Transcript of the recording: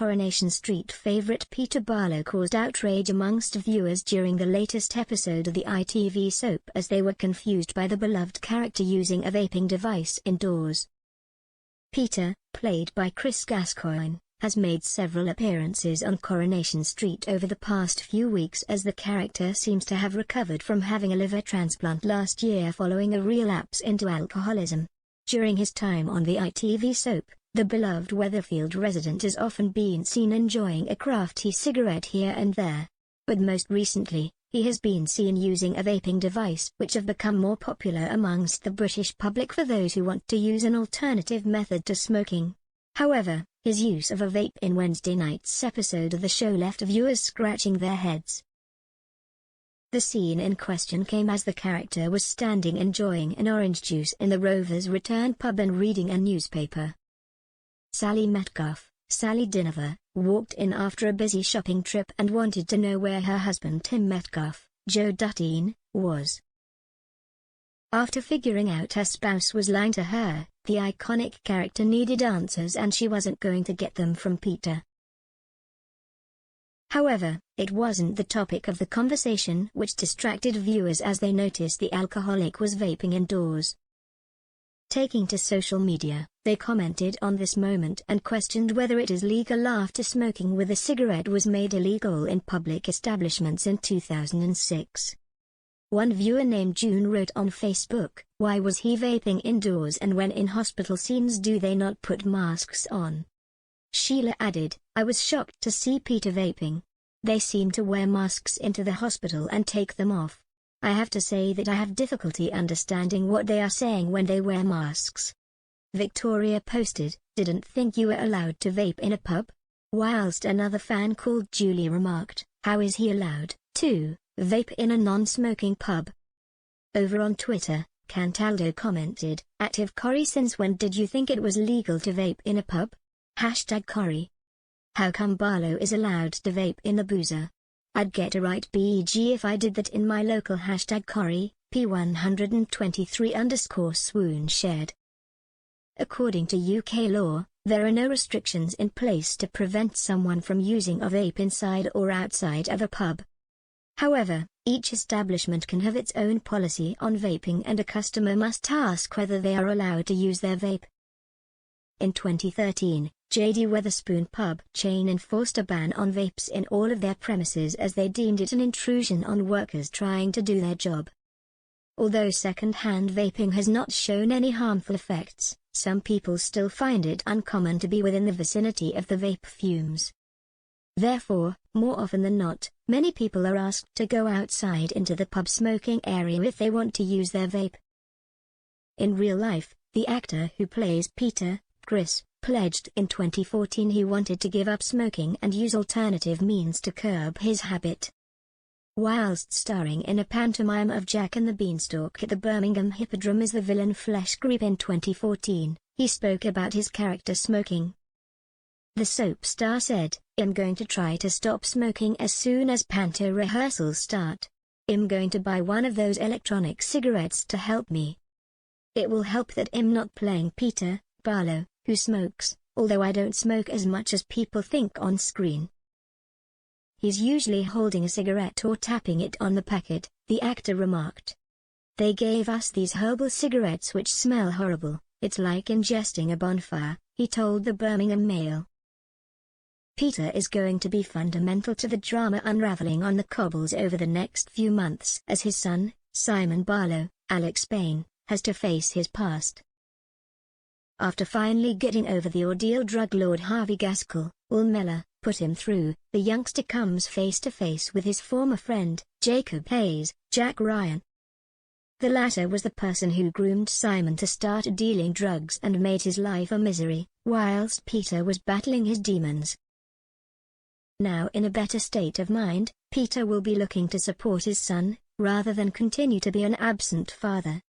Coronation Street favourite Peter Barlow caused outrage amongst viewers during the latest episode of the ITV soap as they were confused by the beloved character using a vaping device indoors. Peter, played by Chris Gascoigne, has made several appearances on Coronation Street over the past few weeks as the character seems to have recovered from having a liver transplant last year following a relapse into alcoholism. During his time on the ITV soap, the beloved Weatherfield resident has often been seen enjoying a crafty cigarette here and there. But most recently, he has been seen using a vaping device which have become more popular amongst the British public for those who want to use an alternative method to smoking. However, his use of a vape in Wednesday night's episode of the show left viewers scratching their heads. The scene in question came as the character was standing enjoying an orange juice in the Rovers Return pub and reading a newspaper. Sally Metcalfe, Sally Dinover, walked in after a busy shopping trip and wanted to know where her husband Tim Metcalfe, Joe Duttine, was. After figuring out her spouse was lying to her, the iconic character needed answers and she wasn't going to get them from Peter. However, it wasn't the topic of the conversation which distracted viewers as they noticed the alcoholic was vaping indoors. Taking to social media, they commented on this moment and questioned whether it is legal after smoking with a cigarette was made illegal in public establishments in 2006. One viewer named June wrote on Facebook, "Why was he vaping indoors and when in hospital scenes do they not put masks on?" Sheila added, "I was shocked to see Peter vaping. They seem to wear masks into the hospital and take them off. I have to say that I have difficulty understanding what they are saying when they wear masks." Victoria posted, "Didn't think you were allowed to vape in a pub?" Whilst another fan called Julie remarked, "How is he allowed to vape in a non-smoking pub?" Over on Twitter, Cantaldo commented, "Active Corrie, since when did you think it was legal to vape in a pub? #Corrie. How come Barlow is allowed to vape in a boozer? I'd get a right BG if I did that in my local #Corrie, P123_swoon shared." According to UK law, there are no restrictions in place to prevent someone from using a vape inside or outside of a pub. However, each establishment can have its own policy on vaping and a customer must ask whether they are allowed to use their vape. In 2013, JD Wetherspoon pub chain enforced a ban on vapes in all of their premises as they deemed it an intrusion on workers trying to do their job. Although second-hand vaping has not shown any harmful effects, some people still find it uncommon to be within the vicinity of the vape fumes. Therefore, more often than not, many people are asked to go outside into the pub smoking area if they want to use their vape. In real life, the actor who plays Peter, Chris, pledged in 2014 he wanted to give up smoking and use alternative means to curb his habit. Whilst starring in a pantomime of Jack and the Beanstalk at the Birmingham Hippodrome as the villain Flesh Creep in 2014, he spoke about his character smoking. The soap star said, "I'm going to try to stop smoking as soon as panto rehearsals start. I'm going to buy one of those electronic cigarettes to help me. It will help that I'm not playing Peter, Barlow, who smokes, although I don't smoke as much as people think on screen." He's usually holding a cigarette or tapping it on the packet, the actor remarked. "They gave us these herbal cigarettes which smell horrible, it's like ingesting a bonfire," he told the Birmingham Mail. Peter is going to be fundamental to the drama unraveling on the cobbles over the next few months as his son, Simon Barlow, Alex Payne, has to face his past. After finally getting over the ordeal drug lord Harvey Gaskell, Will Mellor, put him through, the youngster comes face to face with his former friend, Jacob Hayes, Jack Ryan. The latter was the person who groomed Simon to start dealing drugs and made his life a misery, whilst Peter was battling his demons. Now in a better state of mind, Peter will be looking to support his son, rather than continue to be an absent father.